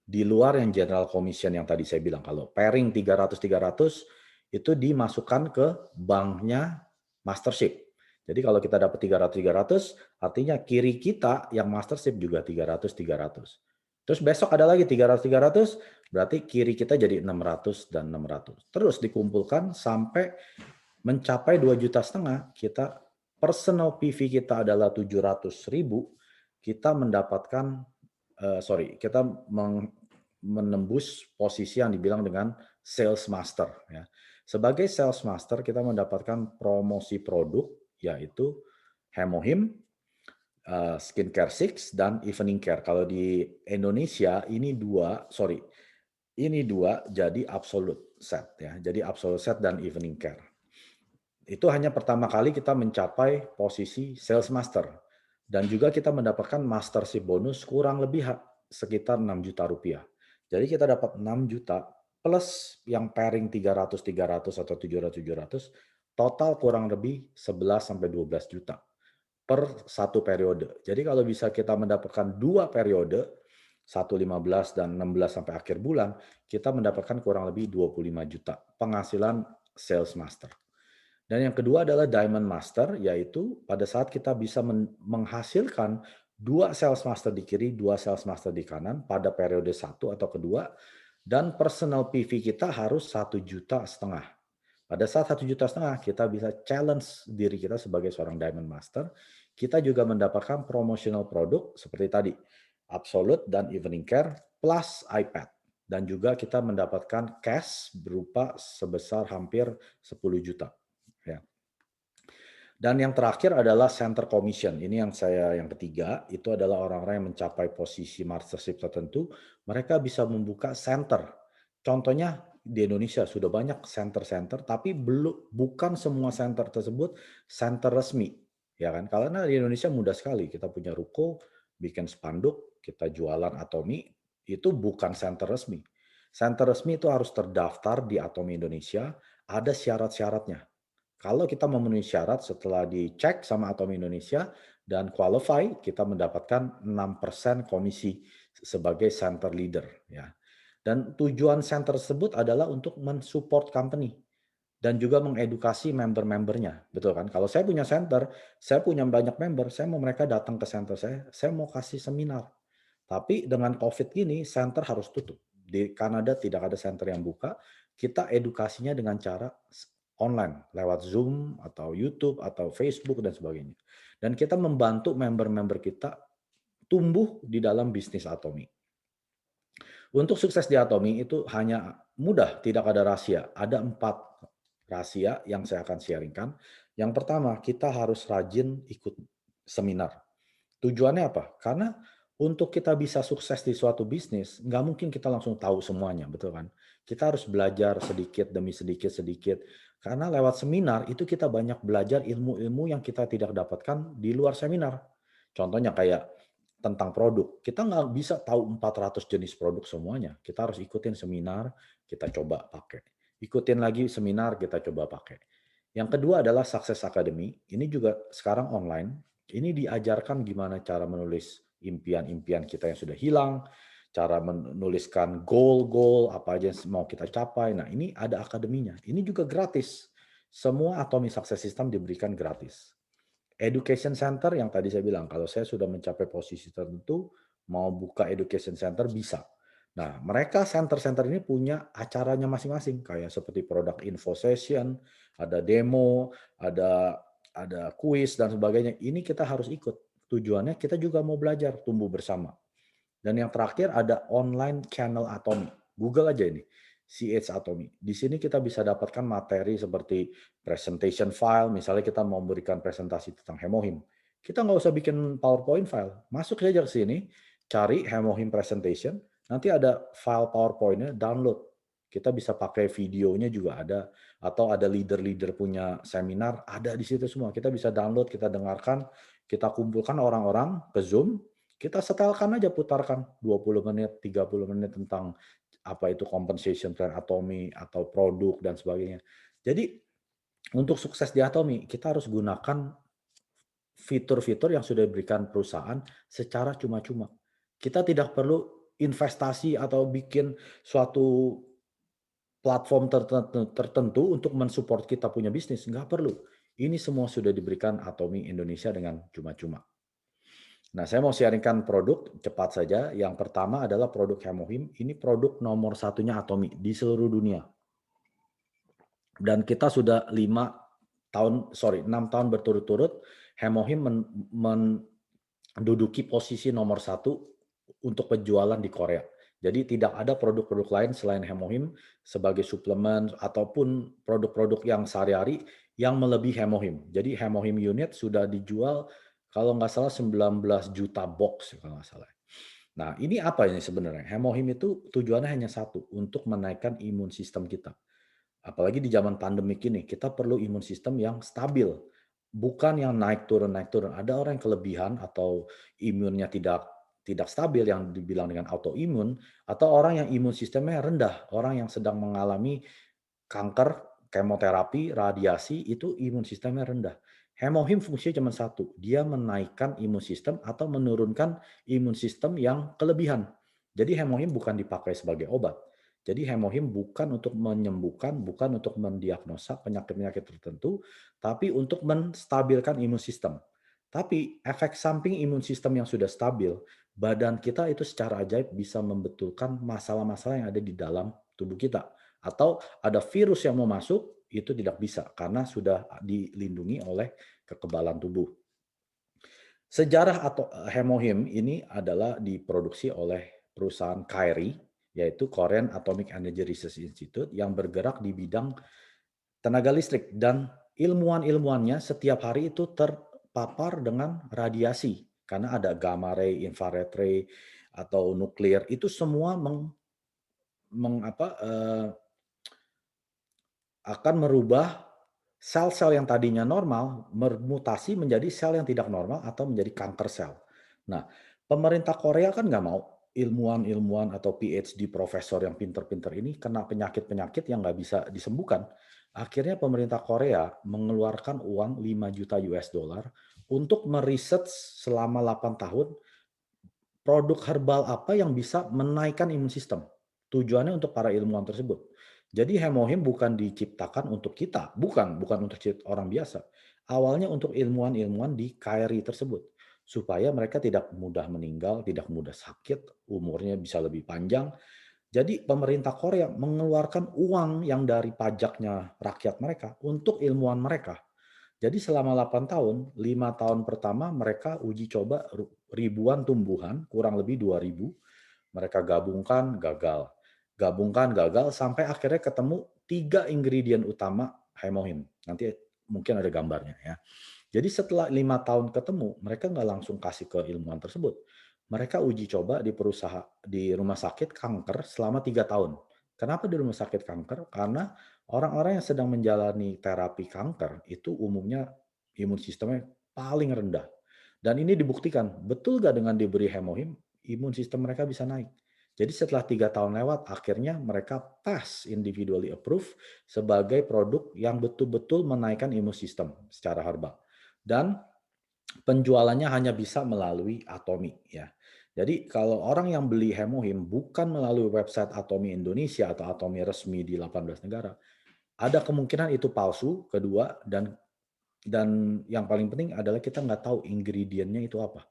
Speaker 1: Di luar yang general commission yang tadi saya bilang, kalau pairing 300-300, itu dimasukkan ke banknya mastership. Jadi kalau kita dapat 300-300, artinya kiri kita yang mastership juga 300-300. Terus besok ada lagi 300-300, berarti kiri kita jadi 600 dan 600. Terus dikumpulkan sampai mencapai 2,5 juta, kita personal PV kita adalah 700.000, kita mendapatkan, kita menembus posisi yang dibilang dengan sales master. Ya. Sebagai sales master, kita mendapatkan promosi produk, yaitu Hemohim, Skincare Six, dan Evening Care. Kalau di Indonesia ini dua jadi absolute set ya. Jadi absolute set dan Evening Care. Itu hanya pertama kali kita mencapai posisi sales master, dan juga kita mendapatkan mastership bonus kurang lebih sekitar 6 juta rupiah. Jadi kita dapat 6 juta plus yang pairing 300-300 atau 700-700, total kurang lebih 11 sampai 12 juta per satu periode. Jadi kalau bisa kita mendapatkan 2 periode, 1,15 dan 16 sampai akhir bulan, kita mendapatkan kurang lebih 25 juta penghasilan sales master. Dan yang kedua adalah Diamond Master, yaitu pada saat kita bisa menghasilkan 2 sales master di kiri, 2 sales master di kanan pada periode satu atau kedua, dan personal PV kita harus 1,5 juta. Pada saat 1,5 juta kita bisa challenge diri kita sebagai seorang Diamond Master. Kita juga mendapatkan promotional produk seperti tadi, Absolute dan Evening Care plus iPad. Dan juga kita mendapatkan cash berupa sebesar hampir 10 juta. Ya. Dan yang terakhir adalah center commission. Ini yang ketiga, itu adalah orang-orang yang mencapai posisi mastership tertentu, mereka bisa membuka center. Contohnya di Indonesia sudah banyak center-center, tapi bukan semua center tersebut center resmi, ya kan? Karena di Indonesia mudah sekali, kita punya ruko, bikin spanduk, kita jualan Atomi, itu bukan center resmi. Center resmi itu harus terdaftar di Atomi Indonesia, ada syarat-syaratnya. Kalau kita memenuhi syarat setelah dicek sama Atomi Indonesia dan qualify, kita mendapatkan 6% komisi sebagai center leader. Ya. Dan tujuan center tersebut adalah untuk mensupport company dan juga mengedukasi member-membernya. Betul kan? Kalau saya punya center, saya punya banyak member, saya mau mereka datang ke center saya mau kasih seminar. Tapi dengan COVID gini, center harus tutup. Di Kanada tidak ada center yang buka, kita edukasinya dengan cara online, lewat Zoom, atau YouTube, atau Facebook, dan sebagainya. Dan kita membantu member-member kita tumbuh di dalam bisnis Atomi. Untuk sukses di Atomi itu hanya mudah, tidak ada rahasia. Ada 4 rahasia yang saya akan sharingkan. Yang pertama, kita harus rajin ikut seminar. Tujuannya apa? Karena untuk kita bisa sukses di suatu bisnis, nggak mungkin kita langsung tahu semuanya, betul kan? Kita harus belajar sedikit demi sedikit. Karena lewat seminar itu kita banyak belajar ilmu-ilmu yang kita tidak dapatkan di luar seminar. Contohnya kayak tentang produk. Kita nggak bisa tahu 400 jenis produk semuanya. Kita harus ikutin seminar, kita coba pakai. Ikutin lagi seminar, kita coba pakai. Yang kedua adalah Success Academy. Ini juga sekarang online. Ini diajarkan gimana cara menulis impian-impian kita yang sudah hilang, cara menuliskan goal-goal, apa aja yang mau kita capai. Nah, ini ada akademinya. Ini juga gratis. Semua Atomic Success System diberikan gratis. Education Center yang tadi saya bilang, kalau saya sudah mencapai posisi tertentu, mau buka Education Center bisa. Nah, mereka center-center ini punya acaranya masing-masing, kayak seperti product info session, ada demo, ada kuis dan sebagainya. Ini kita harus ikut. Tujuannya kita juga mau belajar, tumbuh bersama. Dan yang terakhir ada online channel Atomi. Google aja ini, CH Atomi. Di sini kita bisa dapatkan materi seperti presentation file, misalnya kita mau memberikan presentasi tentang Hemohim. Kita nggak usah bikin PowerPoint file. Masuk saja ke sini, cari Hemohim presentation, nanti ada file PowerPoint-nya, download. Kita bisa pakai videonya juga ada, atau ada leader-leader punya seminar, ada di situ semua. Kita bisa download, kita dengarkan, kita kumpulkan orang-orang ke Zoom, kita setelkan aja, putarkan 20 menit, 30 menit tentang apa itu compensation plan Atomi atau produk dan sebagainya. Jadi untuk sukses di Atomi, kita harus gunakan fitur-fitur yang sudah diberikan perusahaan secara cuma-cuma. Kita tidak perlu investasi atau bikin suatu platform tertentu untuk mensupport kita punya bisnis. Nggak perlu. Ini semua sudah diberikan Atomi Indonesia dengan cuma-cuma. Nah, saya mau sharingkan produk cepat saja. Yang pertama adalah produk Hemohim. Ini produk nomor satunya Atomi di seluruh dunia. Dan kita sudah 6 tahun berturut-turut Hemohim menduduki posisi nomor satu untuk penjualan di Korea. Jadi tidak ada produk-produk lain selain Hemohim sebagai suplemen ataupun produk-produk yang sehari-hari yang melebihi Hemohim. Jadi Hemohim unit sudah dijual kalau nggak salah 19 juta box kalau nggak salah. Nah, ini apa ini sebenarnya? Hemohim itu tujuannya hanya satu, untuk menaikkan imun sistem kita. Apalagi di zaman pandemik ini, kita perlu imun sistem yang stabil, bukan yang naik turun naik turun. Ada orang yang kelebihan atau imunnya tidak stabil yang dibilang dengan autoimun, atau orang yang imun sistemnya rendah, orang yang sedang mengalami kanker, kemoterapi, radiasi, itu imun sistemnya rendah. Hemohim fungsinya cuma satu, dia menaikkan imun sistem atau menurunkan imun sistem yang kelebihan. Jadi hemohim bukan dipakai sebagai obat. Jadi hemohim bukan untuk menyembuhkan, bukan untuk mendiagnosa penyakit-penyakit tertentu, tapi untuk menstabilkan imun sistem. Tapi efek samping imun sistem yang sudah stabil, badan kita itu secara ajaib bisa membetulkan masalah-masalah yang ada di dalam tubuh kita. Atau ada virus yang mau masuk, itu tidak bisa karena sudah dilindungi oleh kekebalan tubuh. Sejarah atau hemohim ini adalah diproduksi oleh perusahaan KAIRI, yaitu Korean Atomic Energy Research Institute yang bergerak di bidang tenaga listrik dan ilmuwan-ilmuwannya setiap hari itu terpapar dengan radiasi karena ada gamma ray, infrared ray atau nuklir itu semua akan merubah sel-sel yang tadinya normal bermutasi menjadi sel yang tidak normal atau menjadi kanker sel. Nah, pemerintah Korea kan nggak mau ilmuwan-ilmuwan atau PhD profesor yang pinter-pinter ini kena penyakit-penyakit yang nggak bisa disembuhkan. Akhirnya pemerintah Korea mengeluarkan uang 5 juta US dollar untuk meriset selama 8 tahun produk herbal apa yang bisa menaikkan imun sistem. Tujuannya untuk para ilmuwan tersebut. Jadi hemohim bukan diciptakan untuk kita, bukan untuk orang biasa. Awalnya untuk ilmuwan-ilmuwan di KRI tersebut. Supaya mereka tidak mudah meninggal, tidak mudah sakit, umurnya bisa lebih panjang. Jadi pemerintah Korea mengeluarkan uang yang dari pajaknya rakyat mereka untuk ilmuwan mereka. Jadi selama 8 tahun, 5 tahun pertama mereka uji coba ribuan tumbuhan, kurang lebih 2.000. Mereka gabungkan, gagal. Gabungkan, gagal, sampai akhirnya ketemu 3 ingredient utama hemohim. Nanti mungkin ada gambarnya ya. Jadi setelah 5 tahun ketemu, mereka nggak langsung kasih ke ilmuwan tersebut. Mereka uji coba di di rumah sakit kanker selama 3 tahun. Kenapa di rumah sakit kanker? Karena orang-orang yang sedang menjalani terapi kanker itu umumnya imun sistemnya paling rendah. Dan ini dibuktikan, betul nggak dengan diberi hemohim, imun sistem mereka bisa naik. Jadi setelah 3 tahun lewat, akhirnya mereka pass individually approved sebagai produk yang betul-betul menaikkan imun sistem secara herbal. Dan penjualannya hanya bisa melalui Atomi ya. Jadi kalau orang yang beli hemohim bukan melalui website Atomi Indonesia atau Atomi resmi di 18 negara, ada kemungkinan itu palsu, kedua, dan yang paling penting adalah kita nggak tahu ingredientnya itu apa.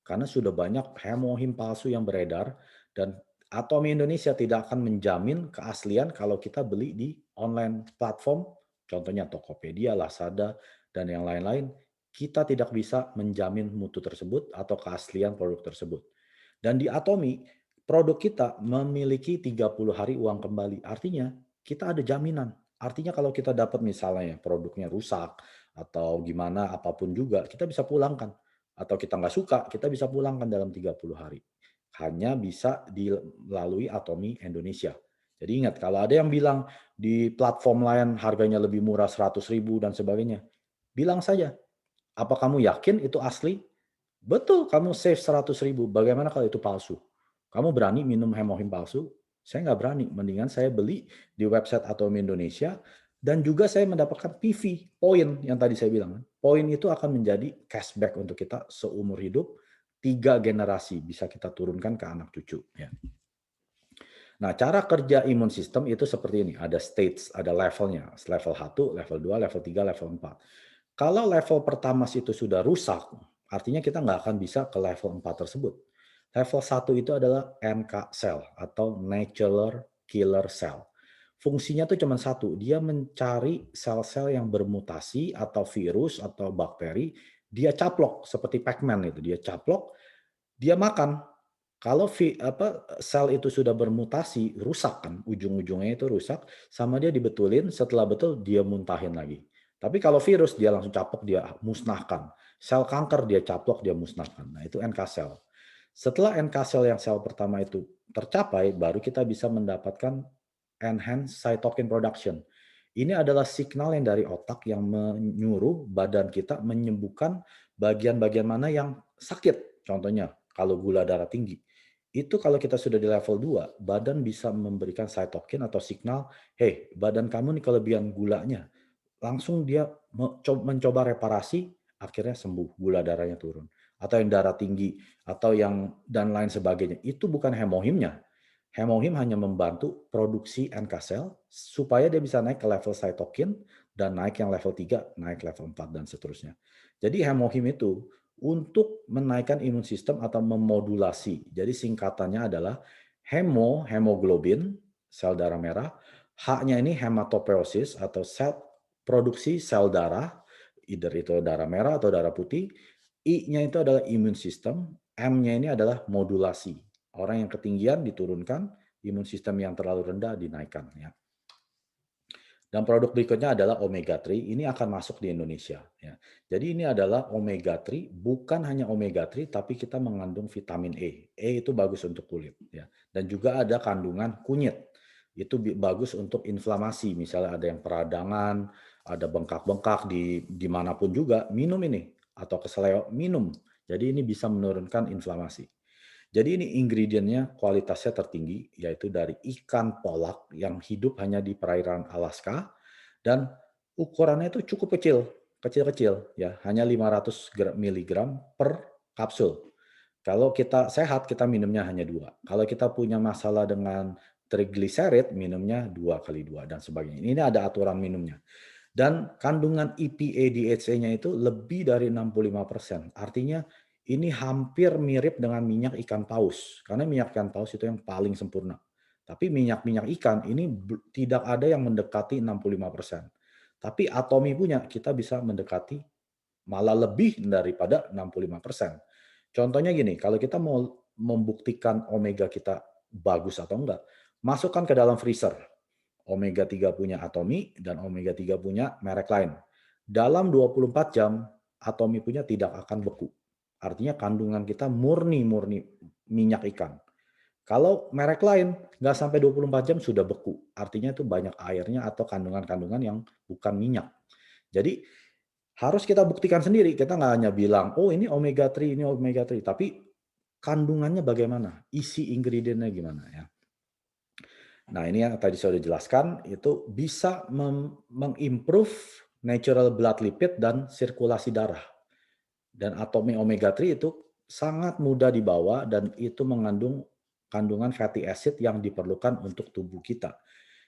Speaker 1: Karena sudah banyak hemohim palsu yang beredar dan Atomi Indonesia tidak akan menjamin keaslian kalau kita beli di online platform, contohnya Tokopedia, Lazada, dan yang lain-lain. Kita tidak bisa menjamin mutu tersebut atau keaslian produk tersebut. Dan di Atomi, produk kita memiliki 30 hari uang kembali. Artinya kita ada jaminan. Artinya kalau kita dapat misalnya produknya rusak atau gimana apapun juga, kita bisa pulangkan. Atau kita nggak suka, kita bisa pulangkan dalam 30 hari. Hanya bisa dilalui Atomi Indonesia. Jadi ingat, kalau ada yang bilang di platform lain harganya lebih murah 100.000 dan sebagainya, bilang saja, apa kamu yakin itu asli? Betul, kamu save 100.000. Bagaimana kalau itu palsu? Kamu berani minum hemohim palsu? Saya nggak berani. Mendingan saya beli di website Atomi Indonesia dan juga saya mendapatkan PV, poin yang tadi saya bilang. Poin itu akan menjadi cashback untuk kita seumur hidup, 3 generasi bisa kita turunkan ke anak cucu. Ya. Nah, cara kerja imun sistem itu seperti ini. Ada stage, ada levelnya. Level 1, level 2, level 3, level 4. Kalau level pertama itu sudah rusak, artinya kita nggak akan bisa ke level 4 tersebut. Level 1 itu adalah NK cell atau natural killer cell. Fungsinya tuh cuma satu, dia mencari sel-sel yang bermutasi atau virus atau bakteri, dia caplok seperti Pac-Man itu, dia caplok, dia makan. Kalau sel itu sudah bermutasi, rusak kan, ujung-ujungnya itu rusak, sama dia dibetulin, setelah betul dia muntahin lagi. Tapi kalau virus dia langsung caplok, dia musnahkan. Sel kanker dia caplok, dia musnahkan. Nah, itu NK cell. Setelah NK cell yang sel pertama itu tercapai, baru kita bisa mendapatkan enhanced cytokine production. Ini adalah signal yang dari otak yang menyuruh badan kita menyembuhkan bagian-bagian mana yang sakit. Contohnya, kalau gula darah tinggi. Itu kalau kita sudah di level 2, badan bisa memberikan cytokine atau signal, "Hey, badan kamu nih kelebihan gulanya." Langsung dia mencoba reparasi, akhirnya sembuh, gula darahnya turun. Atau yang darah tinggi, atau yang dan lain sebagainya. Itu bukan hemohimnya. Hemohim hanya membantu produksi NK sel supaya dia bisa naik ke level cytokine dan naik yang level 3, naik level 4 dan seterusnya. Jadi hemohim itu untuk menaikkan imun sistem atau memodulasi. Jadi singkatannya adalah hemoglobin, sel darah merah, H-nya ini hematopoiesis atau sel produksi sel darah, either itu darah merah atau darah putih. I-nya itu adalah imun sistem, M-nya ini adalah modulasi. Orang yang ketinggian diturunkan, imun sistem yang terlalu rendah dinaikkan. Ya. Dan produk berikutnya adalah omega 3. Ini akan masuk di Indonesia. Ya. Jadi ini adalah omega 3, bukan hanya omega 3, tapi kita mengandung vitamin E. E itu bagus untuk kulit. Ya. Dan juga ada kandungan kunyit. Itu bagus untuk inflamasi. Misalnya ada yang peradangan, ada bengkak-bengkak di dimanapun juga, minum ini. Atau keseleo, minum. Jadi ini bisa menurunkan inflamasi. Jadi ini ingredientnya kualitasnya tertinggi, yaitu dari ikan polak yang hidup hanya di perairan Alaska, dan ukurannya itu cukup kecil, kecil-kecil, ya, hanya 500 miligram per kapsul. Kalau kita sehat, kita minumnya hanya 2. Kalau kita punya masalah dengan trigliserid, minumnya 2 kali 2 dan sebagainya. Ini ada aturan minumnya. Dan kandungan EPA DHA-nya itu lebih dari 65%. Artinya ini hampir mirip dengan minyak ikan paus. Karena minyak ikan paus itu yang paling sempurna. Tapi minyak-minyak ikan ini tidak ada yang mendekati 65%. Tapi Atomy punya, kita bisa mendekati malah lebih daripada 65%. Contohnya gini, kalau kita mau membuktikan omega kita bagus atau enggak, masukkan ke dalam freezer. Omega 3 punya Atomy dan omega 3 punya merek lain. Dalam 24 jam, Atomy punya tidak akan beku. Artinya kandungan kita murni-murni minyak ikan. Kalau merek lain, nggak sampai 24 jam sudah beku. Artinya itu banyak airnya atau kandungan-kandungan yang bukan minyak. Jadi harus kita buktikan sendiri. Kita nggak hanya bilang, oh ini omega 3, ini omega 3. Tapi kandungannya bagaimana? Isi ingredientnya gimana ya? Nah, ini yang tadi saya sudah jelaskan, itu bisa mengimprove natural blood lipid dan sirkulasi darah. Dan atomi omega 3 itu sangat mudah dibawa dan itu mengandung kandungan fatty acid yang diperlukan untuk tubuh kita.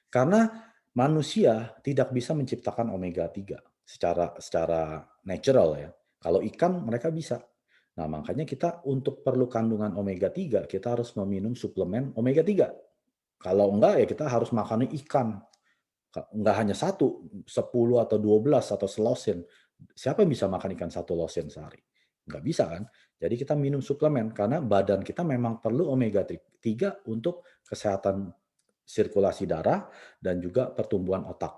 Speaker 1: Karena manusia tidak bisa menciptakan omega 3 secara natural ya. Kalau ikan mereka bisa. Nah, makanya kita untuk perlu kandungan omega 3, kita harus meminum suplemen omega 3. Kalau enggak ya kita harus makannya ikan. Enggak hanya satu, 10 atau 12 atau selosin. Siapa yang bisa makan ikan satu losin sehari? Enggak bisa kan? Jadi kita minum suplemen karena badan kita memang perlu omega 3 untuk kesehatan sirkulasi darah dan juga pertumbuhan otak.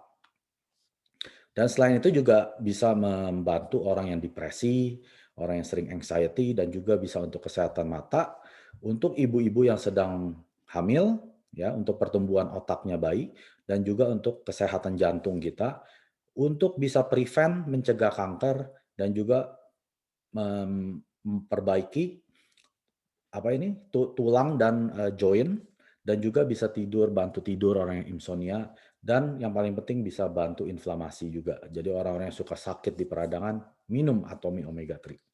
Speaker 1: Dan selain itu juga bisa membantu orang yang depresi, orang yang sering anxiety, dan juga bisa untuk kesehatan mata, untuk ibu-ibu yang sedang hamil, ya, untuk pertumbuhan otaknya baik, dan juga untuk kesehatan jantung kita, untuk bisa prevent, mencegah kanker, dan juga memperbaiki tulang dan joint, dan juga bisa tidur, bantu tidur orang yang insomnia, dan yang paling penting bisa bantu inflamasi juga. Jadi orang-orang yang suka sakit di peradangan, minum Atomy Omega 3.